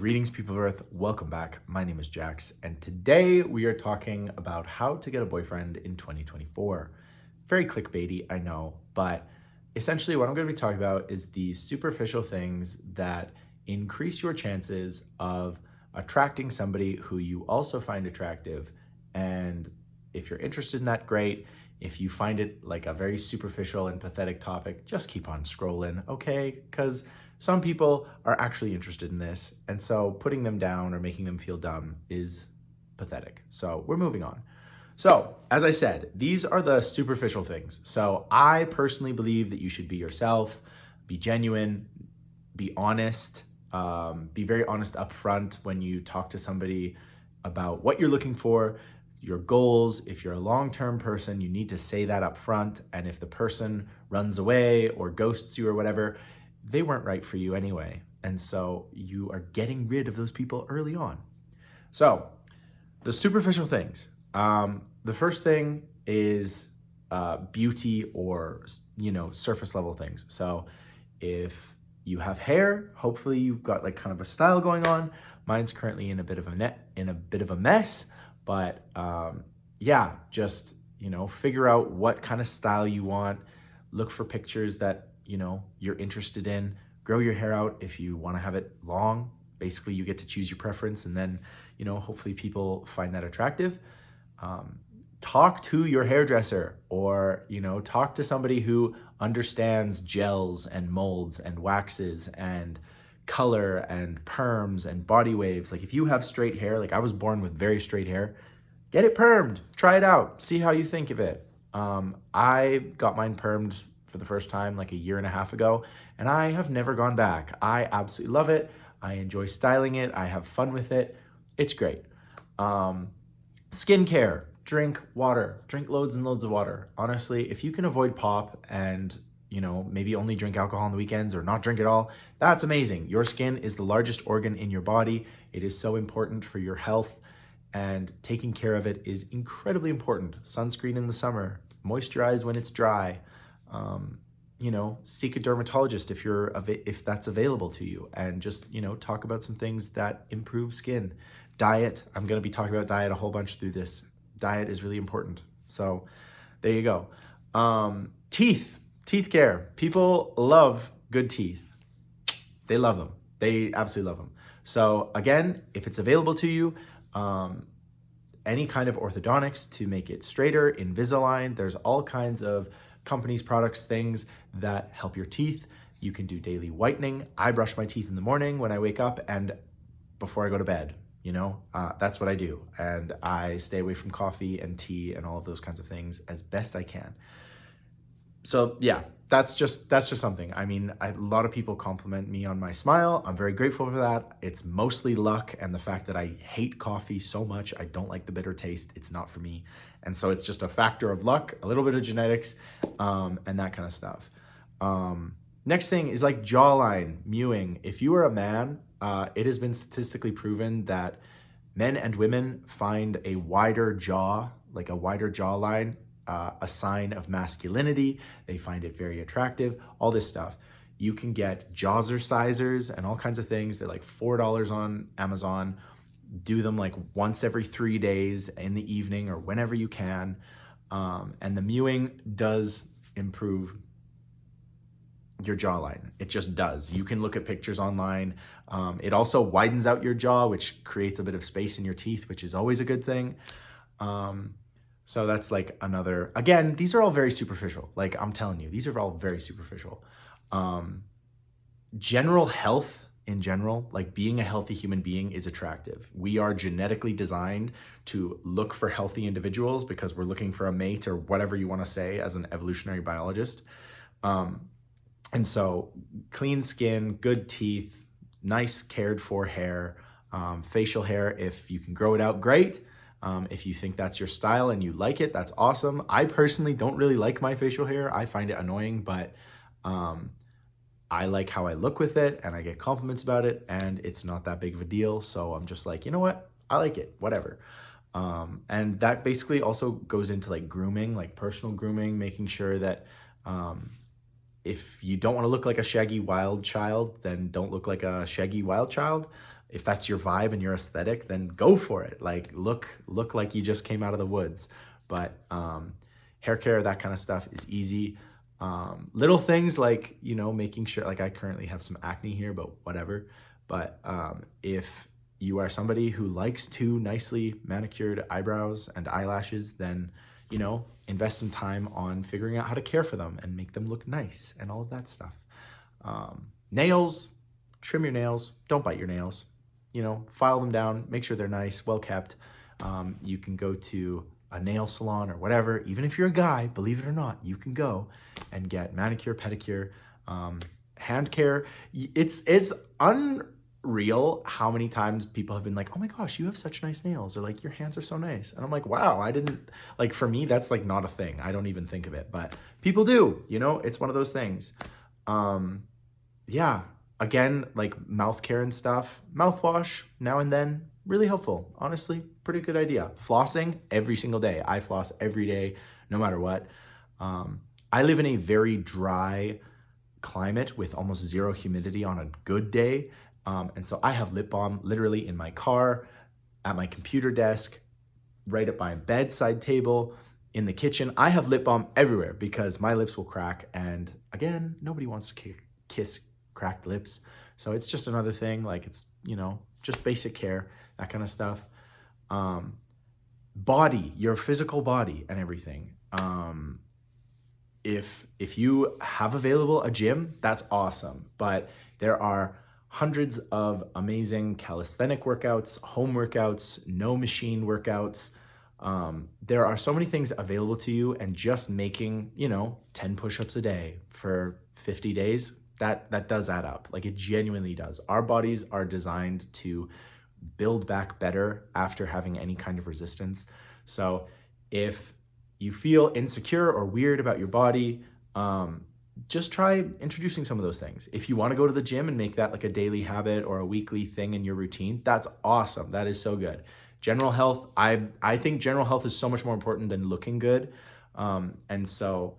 Greetings, people of Earth. Welcome back. My name is Jax, and today we are talking about how to get a boyfriend in 2024. Very clickbaity, I know, but essentially what I'm going to be talking about is the superficial things that increase your chances of attracting somebody who you also find attractive. And if you're interested in that, great. If you find it like a very superficial and pathetic topic, just keep on scrolling, okay? Because some people are actually interested in this, and so putting them down or making them feel dumb is pathetic. So we're moving on. So, as I said, these are the superficial things. So I personally believe that you should be yourself, be genuine, be honest, be very honest up front when you talk to somebody about what you're looking for, your goals. If you're a long-term person, you need to say that up front. And if the person runs away or ghosts you or whatever, they weren't right for you anyway. And so you are getting rid of those people early on. So the superficial things. The first thing is beauty or, surface level things. So if you have hair, hopefully you've got like kind of a style going on. Mine's currently in a bit of a mess, but just, figure out what kind of style you want. Look for pictures that you're interested in. Grow your hair out if you want to have it long. Basically, you get to choose your preference, and then, hopefully people find that attractive. Talk to your hairdresser, or, talk to somebody who understands gels and molds and waxes and color and perms and body waves. Like if you have straight hair, like I was born with very straight hair, get it permed, try it out, see how you think of it. I got mine permed for the first time like a year and a half ago, and I have never gone back. I absolutely love it. I enjoy styling it. I have fun with it. It's great. Skincare, drink water, drink loads and loads of water. Honestly, if you can avoid pop and, maybe only drink alcohol on the weekends or not drink at all, that's amazing. Your skin is the largest organ in your body. It is so important for your health, and taking care of it is incredibly important. Sunscreen in the summer, moisturize when it's dry. Seek a dermatologist if that's available to you, and just, talk about some things that improve skin. Diet, I'm going to be talking about diet a whole bunch through this. Diet is really important. So there you go. Teeth care. People love good teeth. They love them. They absolutely love them. So again, if it's available to you, any kind of orthodontics to make it straighter, Invisalign, there's all kinds of companies, products, things that help your teeth. You can do daily whitening. I brush my teeth in the morning when I wake up and before I go to bed. That's what I do. And I stay away from coffee and tea and all of those kinds of things as best I can. So yeah, that's just something. I mean, a lot of people compliment me on my smile. I'm very grateful for that. It's mostly luck and the fact that I hate coffee so much. I don't like the bitter taste. It's not for me. And so it's just a factor of luck, a little bit of genetics, and that kind of stuff. Next thing is like jawline, mewing. If you are a man, it has been statistically proven that men and women find a wider jaw, like a wider jawline, a sign of masculinity. They find it very attractive, all this stuff. You can get jawzercisers and all kinds of things. They're like $4 on Amazon. Do them like once every 3 days in the evening or whenever you can. And the mewing does improve your jawline. It just does. You can look at pictures online. It also widens out your jaw, which creates a bit of space in your teeth, which is always a good thing. So that's like another, again, these are all very superficial. Like I'm telling you, these are all very superficial. General health in general, like being a healthy human being is attractive. We are genetically designed to look for healthy individuals because we're looking for a mate or whatever you want to say as an evolutionary biologist. And so clean skin, good teeth, nice cared for hair, facial hair, if you can grow it out, great. If you think that's your style and you like it, that's awesome. I personally don't really like my facial hair. I find it annoying, but I like how I look with it and I get compliments about it and it's not that big of a deal. So I'm just like, you know what? I like it, whatever. And that basically also goes into like grooming, like personal grooming, making sure that if you don't want to look like a shaggy wild child, then don't look like a shaggy wild child. if that's your vibe and your aesthetic, then go for it. Like look like you just came out of the woods. But hair care, that kind of stuff is easy. Little things like, making sure, like I currently have some acne here, but whatever. But if you are somebody who likes to nicely manicured eyebrows and eyelashes, then, invest some time on figuring out how to care for them and make them look nice and all of that stuff. Nails, trim your nails, don't bite your nails, file them down, make sure they're nice, well kept. You can go to a nail salon or whatever. Even if you're a guy, believe it or not, you can go and get manicure, pedicure, hand care. It's unreal how many times people have been like, oh my gosh, you have such nice nails, or like your hands are so nice. And I'm like, wow, I didn't, like, for me, that's like not a thing. I don't even think of it, but people do, it's one of those things. Yeah, again, like mouth care and stuff, mouthwash now and then, really helpful. Honestly, pretty good idea. Flossing every single day. I floss every day, no matter what. I live in a very dry climate with almost zero humidity on a good day. And so I have lip balm literally in my car, at my computer desk, right at my bedside table, in the kitchen. I have lip balm everywhere because my lips will crack. And again, nobody wants to kiss cracked lips. So it's just another thing. Like it's, just basic care, that kind of stuff. Body, your physical body and everything. If you have available a gym, that's awesome. But there are hundreds of amazing calisthenic workouts, home workouts, no machine workouts. There are so many things available to you, and just making, 10 push-ups a day for 50 days, that does add up. Like it genuinely does. Our bodies are designed to build back better after having any kind of resistance. So if you feel insecure or weird about your body, just try introducing some of those things. If you want to go to the gym and make that like a daily habit or a weekly thing in your routine, that's awesome. That is so good. General health, I think general health is so much more important than looking good. And so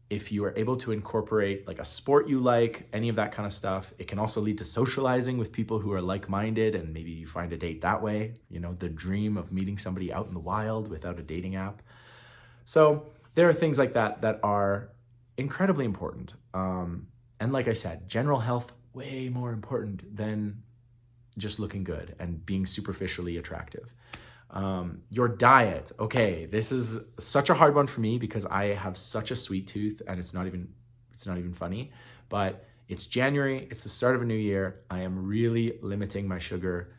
if you are able to incorporate like a sport you like, any of that kind of stuff, it can also lead to socializing with people who are like-minded, and maybe you find a date that way, the dream of meeting somebody out in the wild without a dating app. So there are things like that that are incredibly important. And like I said, general health, way more important than just looking good and being superficially attractive. Your diet. Okay, this is such a hard one for me because I have such a sweet tooth, and it's not even funny, but it's January, it's the start of a new year. I am really limiting my sugar.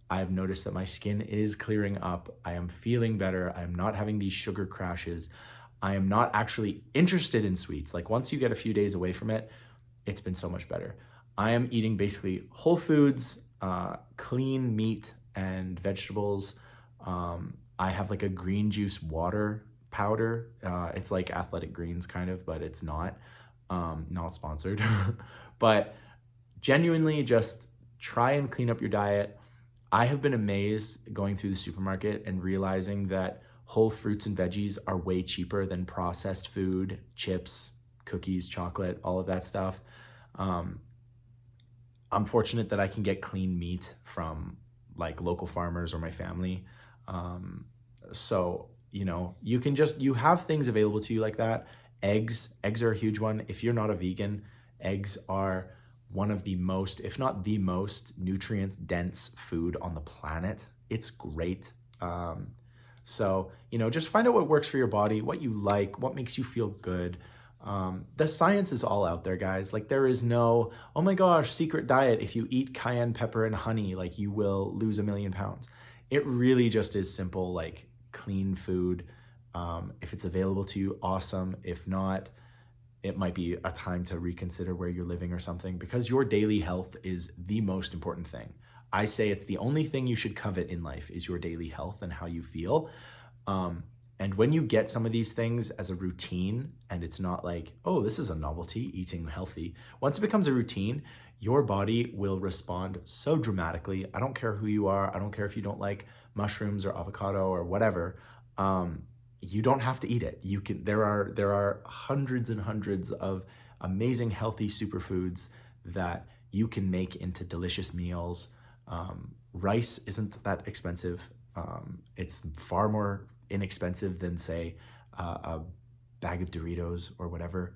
I've noticed that my skin is clearing up. I am feeling better. I am not having these sugar crashes. I am not actually interested in sweets. Like once you get a few days away from it, it's been so much better. I am eating basically whole foods, clean meat and vegetables. I have like a green juice water powder. It's like Athletic Greens kind of, but it's not sponsored. But genuinely just try and clean up your diet. I have been amazed going through the supermarket and realizing that whole fruits and veggies are way cheaper than processed food, chips, cookies, chocolate, all of that stuff. I'm fortunate that I can get clean meat from like local farmers or my family. So, you have things available to you like that. Eggs are a huge one. If you're not a vegan, eggs are one of the most, if not the most nutrient dense food on the planet. It's great. So, just find out what works for your body, what you like, what makes you feel good. The science is all out there, guys. Like there is no, oh my gosh, secret diet. If you eat cayenne pepper and honey, like you will lose 1 million pounds. It really just is simple, like clean food. If it's available to you, awesome. If not, it might be a time to reconsider where you're living or something, because your daily health is the most important thing. I say it's the only thing you should covet in life is your daily health and how you feel. And when you get some of these things as a routine, and it's not like, oh, this is a novelty, eating healthy. Once it becomes a routine, your body will respond so dramatically. I don't care who you are. I don't care if you don't like mushrooms or avocado or whatever. You don't have to eat it. You can. There are hundreds and hundreds of amazing healthy superfoods that you can make into delicious meals. Rice isn't that expensive. It's far more inexpensive than, say, a bag of Doritos or whatever.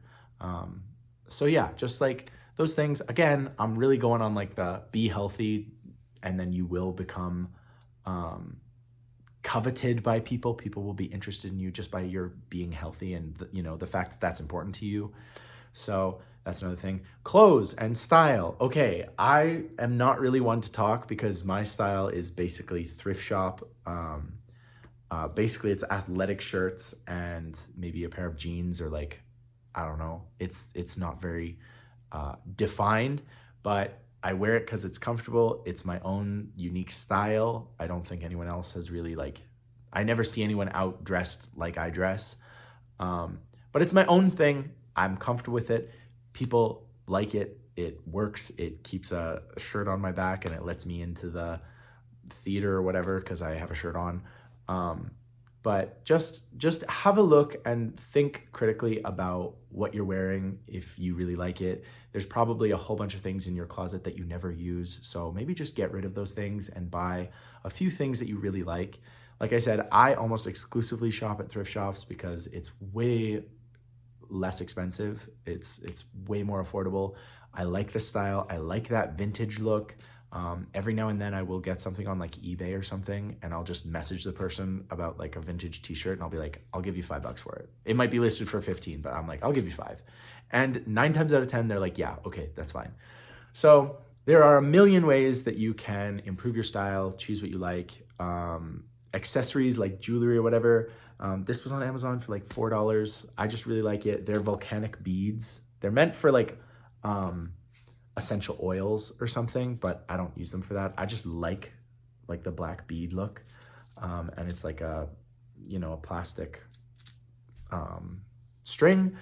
So yeah, just like those things. Again, I'm really going on like the be healthy, and then you will become coveted by people. People will be interested in you just by your being healthy and the fact that that's important to you. So that's another thing. Clothes and style. Okay, I am not really one to talk because my style is basically thrift shop. Basically, it's athletic shirts and maybe a pair of jeans, or like, I don't know. It's not very defined, but I wear it because it's comfortable. It's my own unique style. I don't think anyone else has really I never see anyone out dressed like I dress. But it's my own thing. I'm comfortable with it. People like it. It works. It keeps a shirt on my back and it lets me into the theater or whatever because I have a shirt on. But just have a look and think critically about what you're wearing if you really like it. There's probably a whole bunch of things in your closet that you never use. So maybe just get rid of those things and buy a few things that you really like. Like I said, I almost exclusively shop at thrift shops because it's way less expensive. It's way more affordable. I like the style. I like that vintage look. Every now and then I will get something on like eBay or something, and I'll just message the person about like a vintage t-shirt and I'll be like, I'll give you $5 for it. It might be listed for 15, but I'm like, I'll give you 5. And 9 times out of 10, they're like, yeah, okay, that's fine. So there are a million ways that you can improve your style, choose what you like. Accessories like jewelry or whatever. This was on Amazon for like $4. I just really like it. They're volcanic beads. They're meant for like essential oils or something, but I don't use them for that. I just like the black bead look. And it's like a plastic string.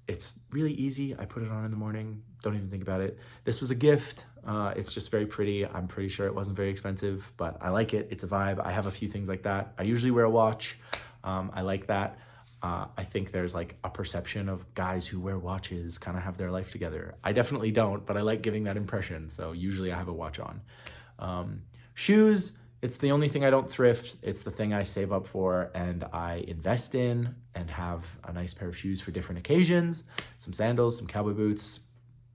It's really easy. I put it on in the morning. Don't even think about it. This was a gift. It's just very pretty. I'm pretty sure it wasn't very expensive, but I like it. It's a vibe. I have a few things like that. I usually wear a watch. I like that. I think there's like a perception of guys who wear watches kind of have their life together. I definitely don't, but I like giving that impression. So usually I have a watch on. Shoes, it's the only thing I don't thrift. It's the thing I save up for and I invest in and have a nice pair of shoes for different occasions. Some sandals, some cowboy boots.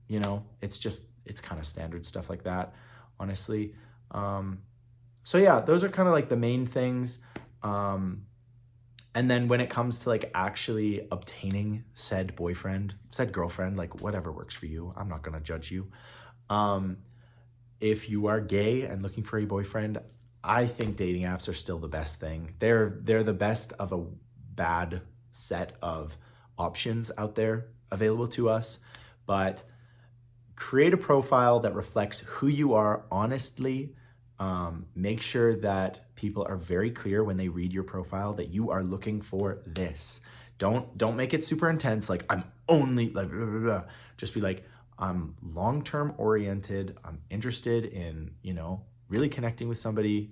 It's kind of standard stuff like that, honestly. So yeah, those are kind of like the main things. And then when it comes to like actually obtaining said boyfriend, said girlfriend, like whatever works for you, I'm not going to judge you. If you are gay and looking for a boyfriend, I think dating apps are still the best thing. They're the best of a bad set of options out there available to us, but create a profile that reflects who you are honestly. Make sure that people are very clear when they read your profile that you are looking for this. Don't make it super intense. Like I'm only like, blah, blah, blah. Just be like, I'm long-term oriented. I'm interested in, really connecting with somebody,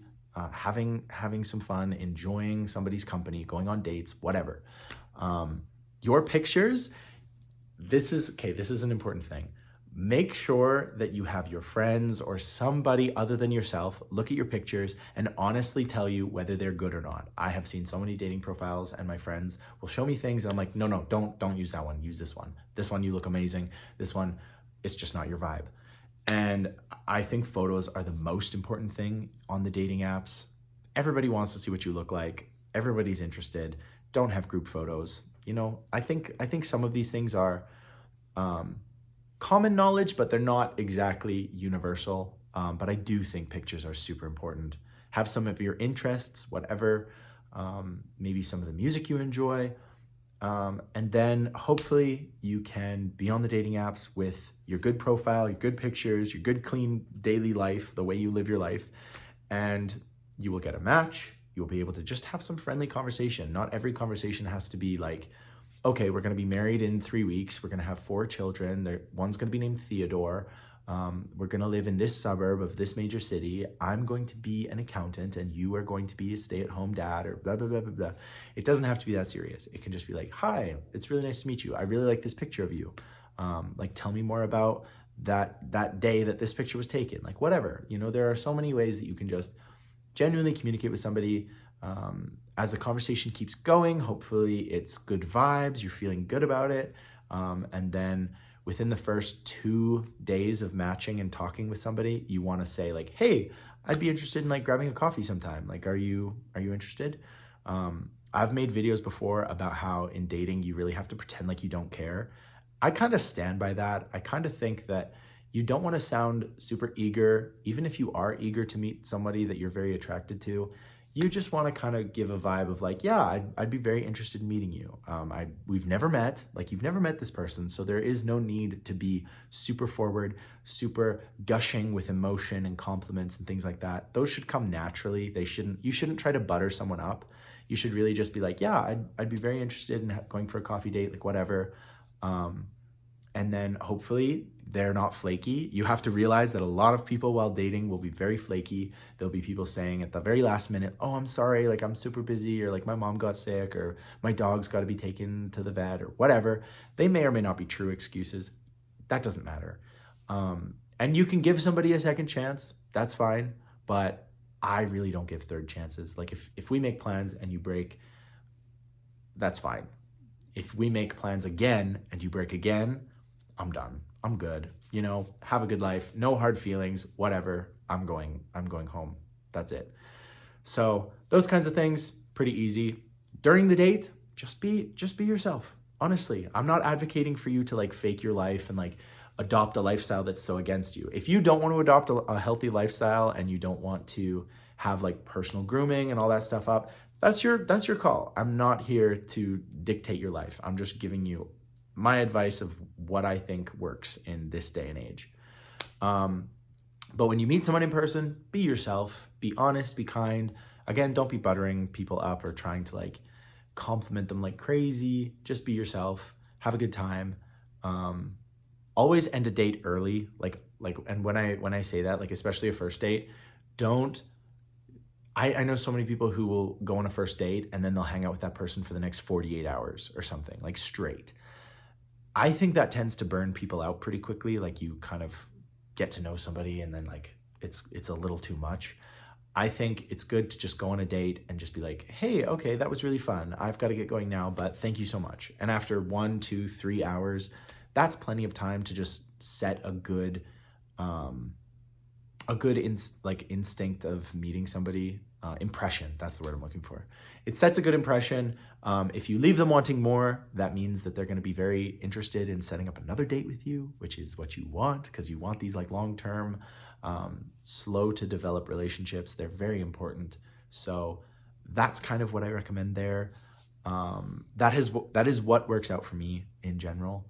having some fun, enjoying somebody's company, going on dates, whatever. Your pictures, this is an important thing. Make sure that you have your friends or somebody other than yourself look at your pictures and honestly tell you whether they're good or not. I have seen so many dating profiles and my friends will show me things and I'm like, no, don't use that one. Use this one. This one, you look amazing. This one, it's just not your vibe. And I think photos are the most important thing on the dating apps. Everybody wants to see what you look like. Everybody's interested. Don't have group photos. I think some of these things are common knowledge, but they're not exactly universal. But I do think pictures are super important. Have some of your interests, whatever, maybe some of the music you enjoy. And then hopefully you can be on the dating apps with your good profile, your good pictures, your good, clean daily life, the way you live your life, and you will get a match. You'll be able to just have some friendly conversation. Not every conversation has to be like, okay, we're going to be married in 3 weeks. We're going to have 4 children. One's going to be named Theodore. We're going to live in this suburb of this major city. I'm going to be an accountant and you are going to be a stay-at-home dad or blah, blah, blah, blah, blah. It doesn't have to be that serious. It can just be like, hi, it's really nice to meet you. I really like this picture of you. Tell me more about that day that this picture was taken, like whatever. There are so many ways that you can just genuinely communicate with somebody. As the conversation keeps going, hopefully it's good vibes, you're feeling good about it. And then within the first 2 days of matching and talking with somebody, you want to say like, hey, I'd be interested in like grabbing a coffee sometime. Like, are you interested? I've made videos before about how in dating, you really have to pretend like you don't care. I kind of stand by that. I kind of think that you don't want to sound super eager, even if you are eager to meet somebody that you're very attracted to. You just want to kind of give a vibe of like, yeah, I'd be very interested in meeting you. We've never met, like you've never met this person. So there is no need to be super forward, super gushing with emotion and compliments and things like that. Those should come naturally. You shouldn't try to butter someone up. You should really just be like, yeah, I'd be very interested in going for a coffee date, like whatever. And then hopefully they're not flaky. You have to realize that a lot of people while dating will be very flaky. There'll be people saying at the very last minute, oh, I'm sorry, like I'm super busy, or like my mom got sick, or my dog's got to be taken to the vet, or whatever. They may or may not be true excuses. That doesn't matter. And you can give somebody a second chance. That's fine. But I really don't give third chances. Like if we make plans and you break, that's fine. If we make plans again and you break again, I'm done. I'm good. Have a good life. No hard feelings, whatever. I'm going home. That's it. So those kinds of things, pretty easy. During the date, just be yourself. Honestly, I'm not advocating for you to like fake your life and like adopt a lifestyle that's so against you. If you don't want to adopt a healthy lifestyle and you don't want to have like personal grooming and all that stuff up, that's your call. I'm not here to dictate your life. I'm just giving you my advice of what I think works in this day and age. But when you meet someone in person, be yourself, be honest, be kind. Again, don't be buttering people up or trying to like compliment them like crazy. Just be yourself, have a good time. Always end a date early. And when I say that, like especially a first date, I know so many people who will go on a first date and then they'll hang out with that person for the next 48 hours or something, like straight. I think that tends to burn people out pretty quickly. Like you kind of get to know somebody and then like it's a little too much. I think it's good to just go on a date and just be like, hey, okay, that was really fun. I've got to get going now, but thank you so much. And after 1, 2, 3 hours, that's plenty of time to just set a good instinct of meeting somebody. Impression, that's the word I'm looking for. It sets a good impression. If you leave them wanting more, that means that they're going to be very interested in setting up another date with you, which is what you want, because you want these like long-term, slow to develop relationships. They're very important. So that's kind of what I recommend there. That is what works out for me in general.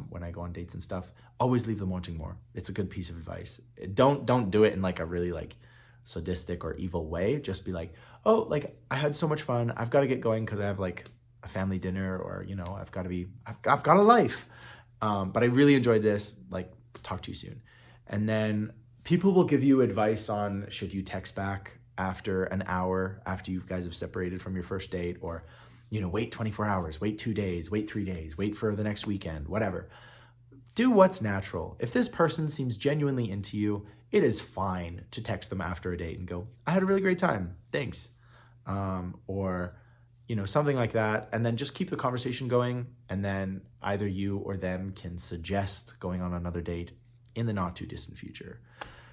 When I go on dates and stuff, always leave them wanting more. It's a good piece of advice. Don't do it in like a really like sadistic or evil way. Just be like, oh, like I had so much fun. I've got to get going because I have like a family dinner, or I've got a life. But I really enjoyed this. Like, talk to you soon. And then people will give you advice on should you text back after an hour after you guys have separated from your first date, or wait 24 hours, wait 2 days, wait 3 days, wait for the next weekend, whatever. Do what's natural. If this person seems genuinely into you, it is fine to text them after a date and go, I had a really great time, thanks. Or something like that. And then just keep the conversation going. And then either you or them can suggest going on another date in the not too distant future.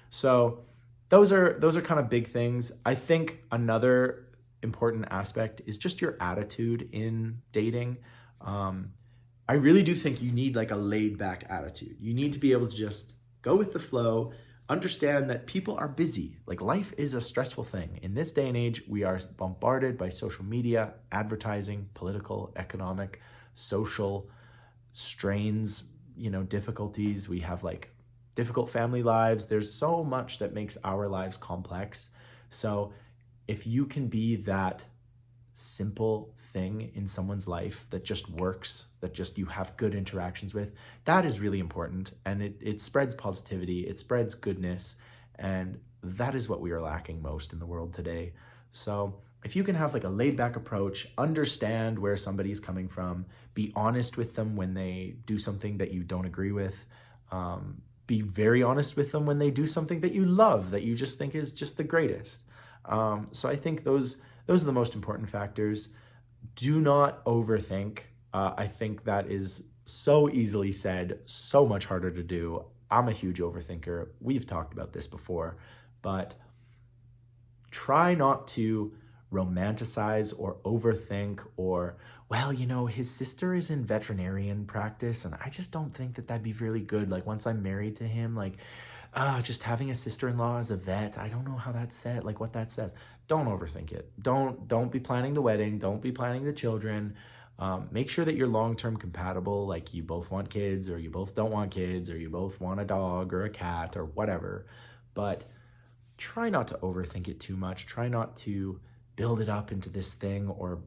So those are kind of big things. I think another important aspect is just your attitude in dating. I really do think you need like a laid back attitude. You need to be able to just go with the flow, understand that people are busy. Like life is a stressful thing. In this day and age, we are bombarded by social media, advertising, political, economic, social strains, difficulties. We have like difficult family lives. There's so much that makes our lives complex. So if you can be that simple thing in someone's life that just works, that just you have good interactions with, that is really important. And it spreads positivity, it spreads goodness. And that is what we are lacking most in the world today. So if you can have like a laid back approach, understand where somebody's coming from, be honest with them when they do something that you don't agree with, be very honest with them when they do something that you love, that you just think is just the greatest. So I think those are the most important factors. Do not overthink. I think that is so easily said, so much harder to do. I'm a huge overthinker. We've talked about this before, but try not to romanticize or overthink or, well, his sister is in veterinarian practice and I just don't think that that'd be really good. Like once I'm married to him, like, just having a sister-in-law as a vet, I don't know how that's said, like what that says. Don't overthink it. Don't be planning the wedding. Don't be planning the children. Make sure that you're long-term compatible, like you both want kids or you both don't want kids or you both want a dog or a cat or whatever. But try not to overthink it too much. Try not to build it up into this thing or,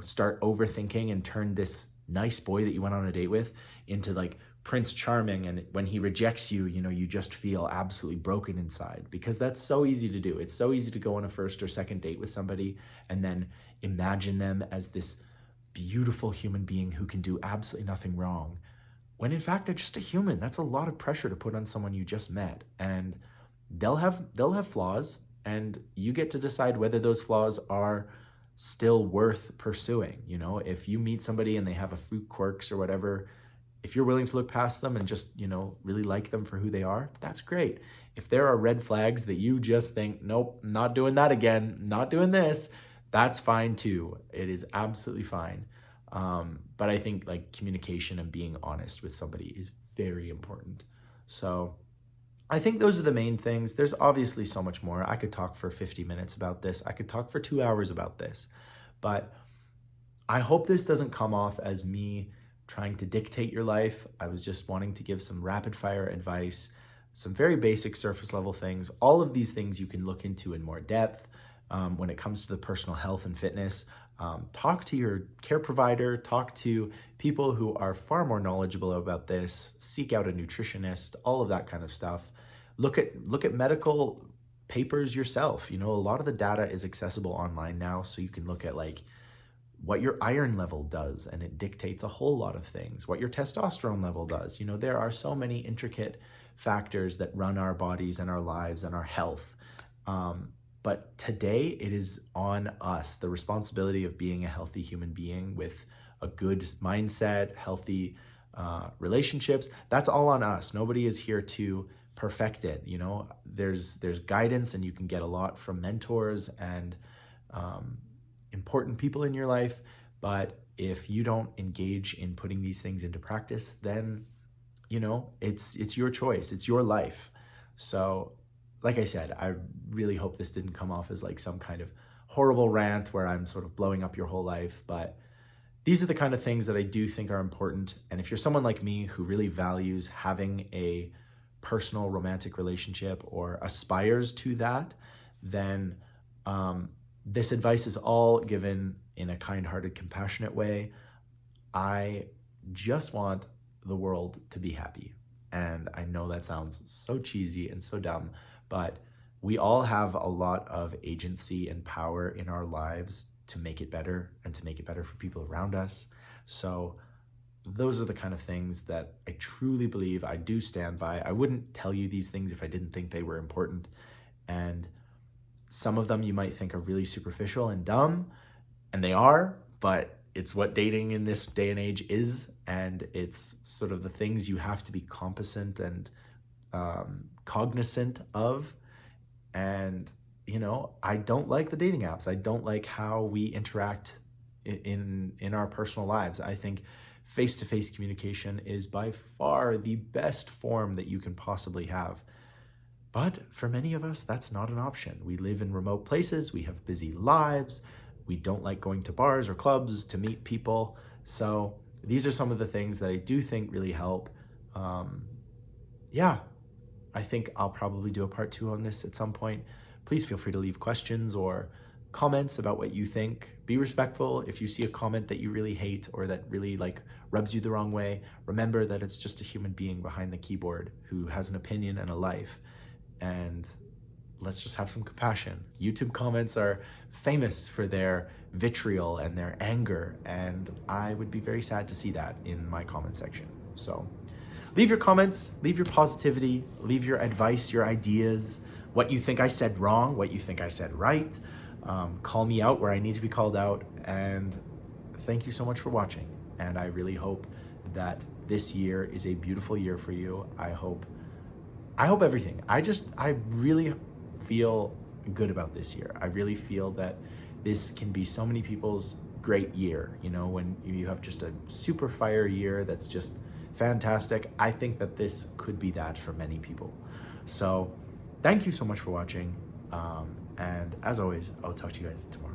start overthinking and turn this nice boy that you went on a date with into like Prince Charming. And when he rejects you, you just feel absolutely broken inside, because that's so easy to do. It's so easy to go on a first or second date with somebody and then imagine them as this beautiful human being who can do absolutely nothing wrong, when in fact they're just a human. That's a lot of pressure to put on someone you just met, and they'll have flaws, and you get to decide whether those flaws are still worth pursuing. If you meet somebody and they have a few quirks or whatever, if you're willing to look past them and just, really like them for who they are, that's great. If there are red flags that you just think, nope, not doing that again, not doing this, that's fine too. It is absolutely fine. But I think like communication and being honest with somebody is very important. So I think those are the main things. There's obviously so much more. I could talk for 50 minutes about this. I could talk for 2 hours about this. But I hope this doesn't come off as me trying to dictate your life. I was just wanting to give some rapid fire advice, some very basic surface level things. All of these things you can look into in more depth when it comes to the personal health and fitness. Talk to your care provider, talk to people who are far more knowledgeable about this, seek out a nutritionist, all of that kind of stuff. Look at medical papers yourself. A lot of the data is accessible online now, so you can look at like what your iron level does, and it dictates a whole lot of things. What your testosterone level does. There are so many intricate factors that run our bodies and our lives and our health. But today it is on us, the responsibility of being a healthy human being with a good mindset, healthy relationships. That's all on us. Nobody is here to perfect it. There's guidance, and you can get a lot from mentors and important people in your life. But if you don't engage in putting these things into practice, then it's your choice. It's your life. So like I said, I really hope this didn't come off as like some kind of horrible rant where I'm sort of blowing up your whole life, but these are the kind of things that I do think are important. And if you're someone like me who really values having a personal romantic relationship or aspires to that, then this advice is all given in a kind-hearted, compassionate way. I just want the world to be happy. And I know that sounds so cheesy and so dumb, but we all have a lot of agency and power in our lives to make it better and to make it better for people around us. So those are the kind of things that I truly believe I do stand by. I wouldn't tell you these things if I didn't think they were important. And some of them you might think are really superficial and dumb, and they are, but it's what dating in this day and age is. And it's sort of the things you have to be competent and cognizant of. And I don't like the dating apps. I don't like how we interact in our personal lives. I think face-to-face communication is by far the best form that you can possibly have. But for many of us, that's not an option. We live in remote places. We have busy lives. We don't like going to bars or clubs to meet people. So these are some of the things that I do think really help. I think I'll probably do a part 2 on this at some point. Please feel free to leave questions or comments about what you think. Be respectful. If you see a comment that you really hate or that really rubs you the wrong way, remember that it's just a human being behind the keyboard who has an opinion and a life. And let's just have some compassion. YouTube comments are famous for their vitriol and their anger, and I would be very sad to see that in my comment section. So leave your comments, leave your positivity, leave your advice, your ideas, what you think I said wrong, what you think I said right. Call me out where I need to be called out. And thank you so much for watching. And I really hope that this year is a beautiful year for you. I hope everything. I really feel good about this year. I really feel that this can be so many people's great year. You know, when you have just a super fire year that's just fantastic, I think that this could be that for many people. So thank you so much for watching. And as always, I'll talk to you guys tomorrow.